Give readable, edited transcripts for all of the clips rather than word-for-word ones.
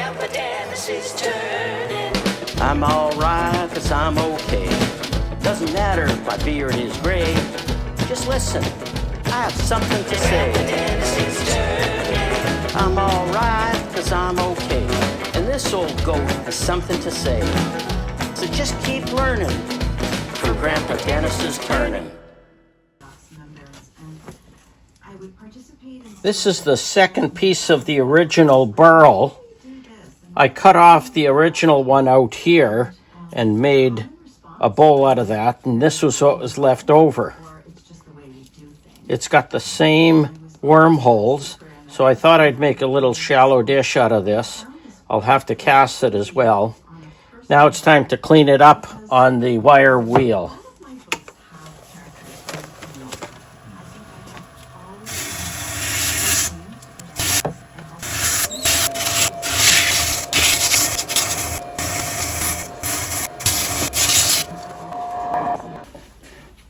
Grandpa Dennis is turning. I'm alright, 'cause I'm okay. Doesn't matter if my beard is gray. Just listen, I have something to say. Grandpa Dennis is turning. I'm alright, 'cause I'm okay. And this old goat has something to say. So just keep learning, for Grandpa Dennis is turning. This is the second piece of the original Burl. I cut off the original one out here and made a bowl out of that, and this was what was left over. It's got the same wormholes, so I thought I'd make a little shallow dish out of this. I'll have to cast it as well. Now it's time to clean it up on the wire wheel.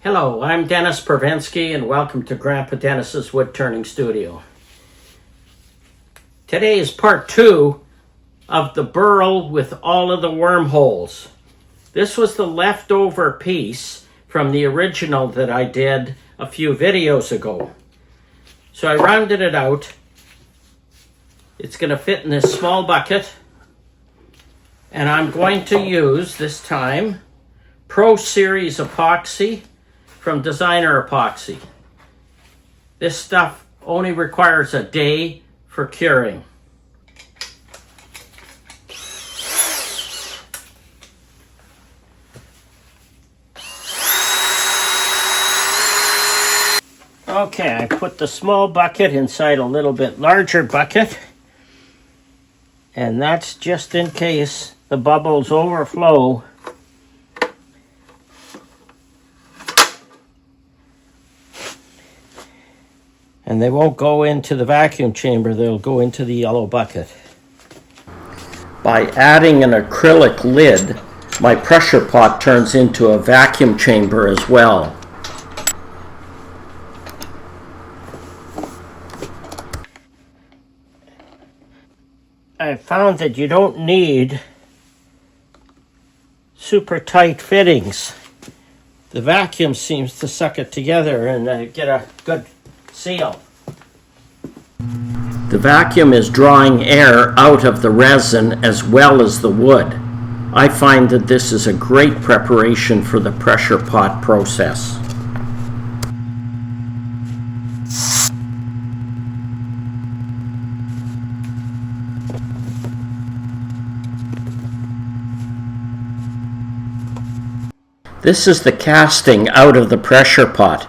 Hello, I'm Dennis Pervensky, and welcome to Grandpa Dennis's Woodturning Studio. Today is part 2 of the Burl with all of the wormholes. This was the leftover piece from the original that I did a few videos ago. So I rounded it out. It's going to fit in this small bucket, and I'm going to use this time Pro Series Epoxy from Designer Epoxy. This stuff only requires a day for curing. Okay, I put the small bucket inside a little bit larger bucket, and that's just in case the bubbles overflow. And they won't go into the vacuum chamber, they'll go into the yellow bucket. By adding an acrylic lid, my pressure pot turns into a vacuum chamber as well. I found that you don't need super tight fittings. The vacuum seems to suck it together and get a good seal. The vacuum is drawing air out of the resin as well as the wood. I find that this is a great preparation for the pressure pot process. This is the casting out of the pressure pot.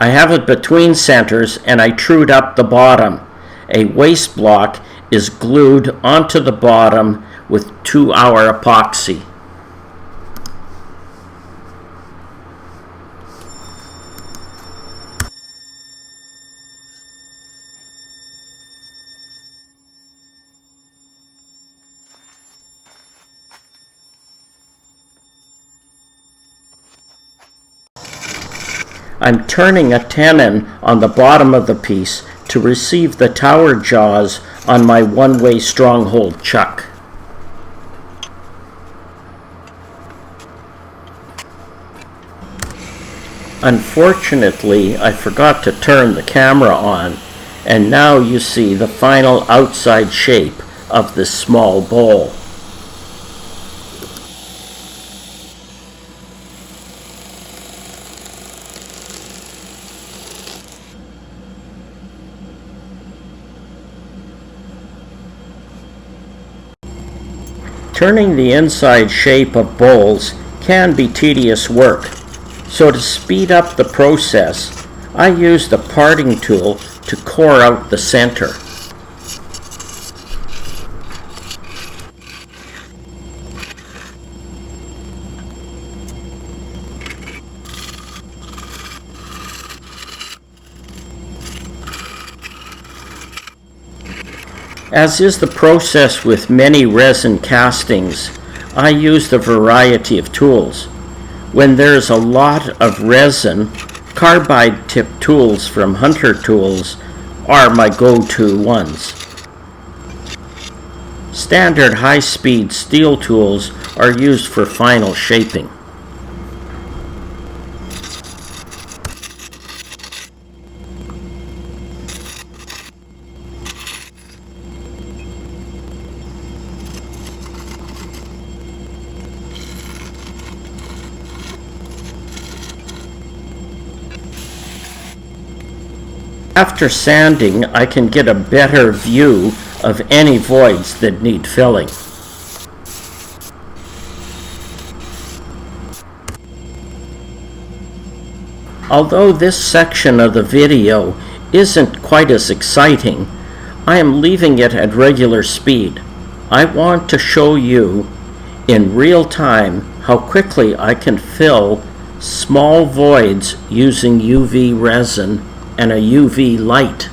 I have it between centers and I trued up the bottom. A waste block is glued onto the bottom with 2-hour epoxy. I'm turning a tenon on the bottom of the piece to receive the tower jaws on my one-way stronghold chuck. Unfortunately, I forgot to turn the camera on, and now you see the final outside shape of this small bowl. Turning the inside shape of bowls can be tedious work, so to speed up the process, I used a parting tool to core out the center. As is the process with many resin castings, I used a variety of tools. When there's a lot of resin, carbide tip tools from Hunter Tools are my go-to ones. Standard high-speed steel tools are used for final shaping. After sanding, I can get a better view of any voids that need filling. Although this section of the video isn't quite as exciting, I am leaving it at regular speed. I want to show you in real time how quickly I can fill small voids using UV resin and a UV light.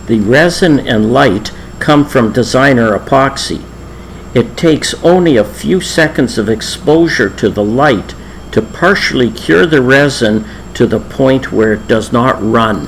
The resin and light come from designer epoxy. It takes only a few seconds of exposure to the light to partially cure the resin to the point where it does not run.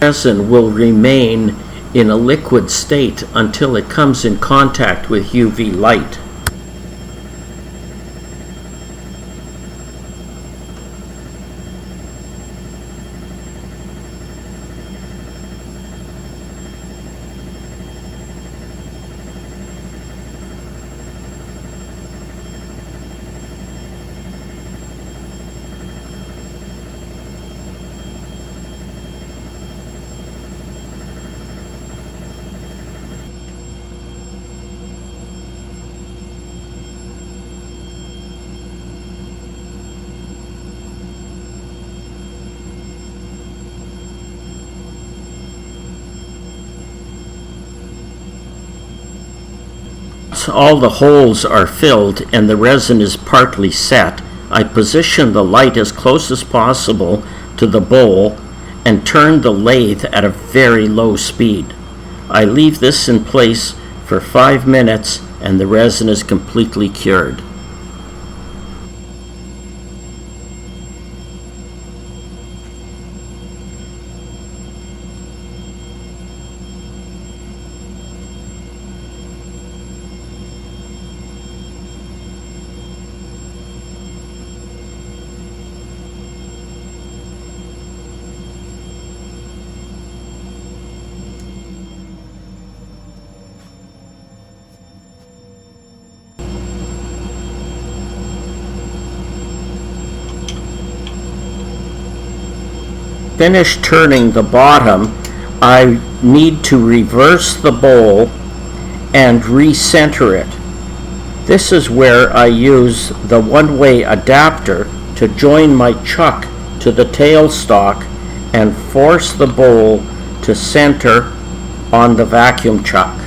Resin will remain in a liquid state until it comes in contact with UV light. All the holes are filled and the resin is partly set, I position the light as close as possible to the bowl and turn the lathe at a very low speed. I leave this in place for 5 minutes and the resin is completely cured. finish turning the bottom, I need to reverse the bowl and recenter it. This is where I use the one-way adapter to join my chuck to the tailstock and force the bowl to center on the vacuum chuck.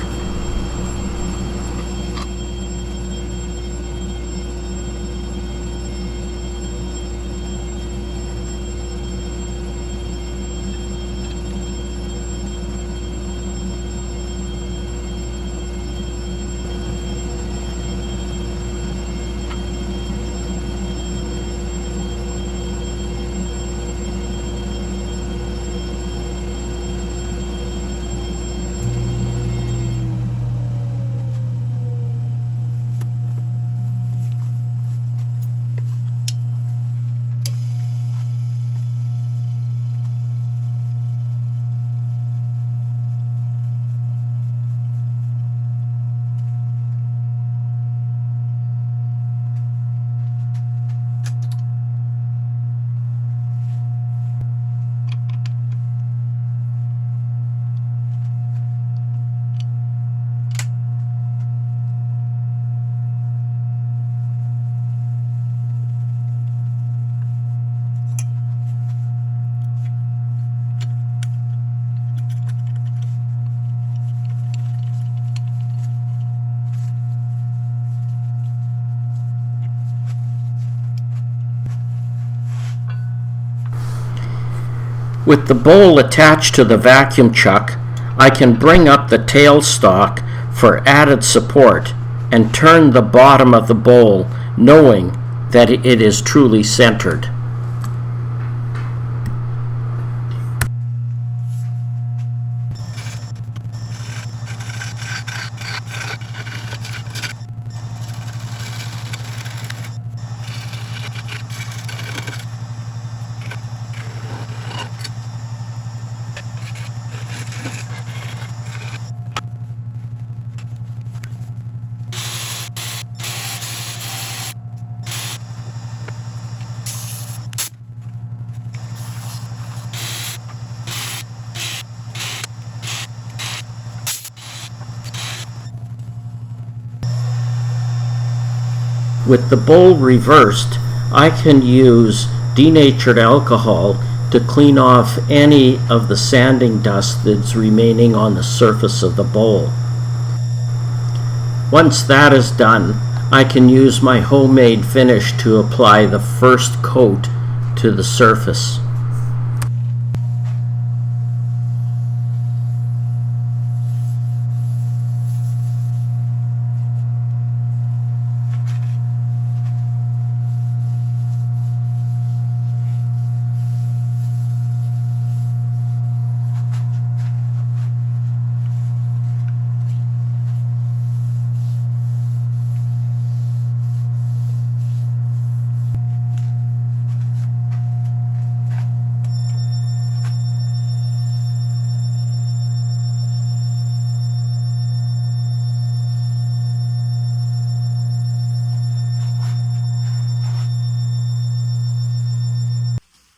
With the bowl attached to the vacuum chuck, I can bring up the tailstock for added support and turn the bottom of the bowl, knowing that it is truly centered. With the bowl reversed, I can use denatured alcohol to clean off any of the sanding dust that's remaining on the surface of the bowl. Once that is done, I can use my homemade finish to apply the first coat to the surface.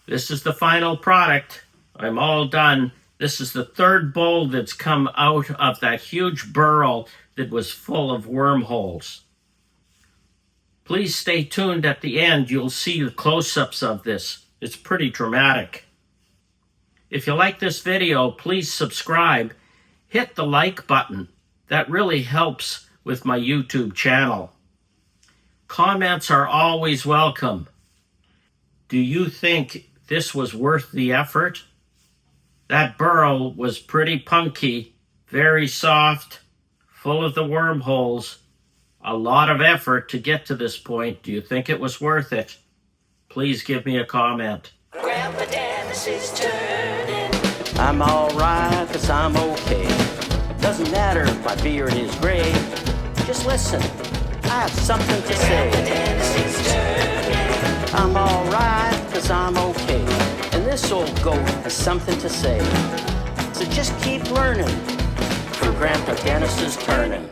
This is the final product. I'm all done. This is the third bowl that's come out of that huge burl that was full of wormholes. Please stay tuned at the end. You'll see the close-ups of this. It's pretty dramatic. If you like this video, please subscribe. Hit the like button. That really helps with my YouTube channel. Comments are always welcome. Do you think this was worth the effort? That burl was pretty punky, very soft, full of the wormholes. A lot of effort to get to this point. Do you think it was worth it? Please give me a comment. Grandpa Dennis is turning. I'm alright, 'cause I'm okay. Doesn't matter if my beard is gray. Just listen, I have something to say. Dennis is turning. I'm alright, 'cause I'm okay. And this old goat has something to say. So just keep learning, for Grandpa Dennis is turning.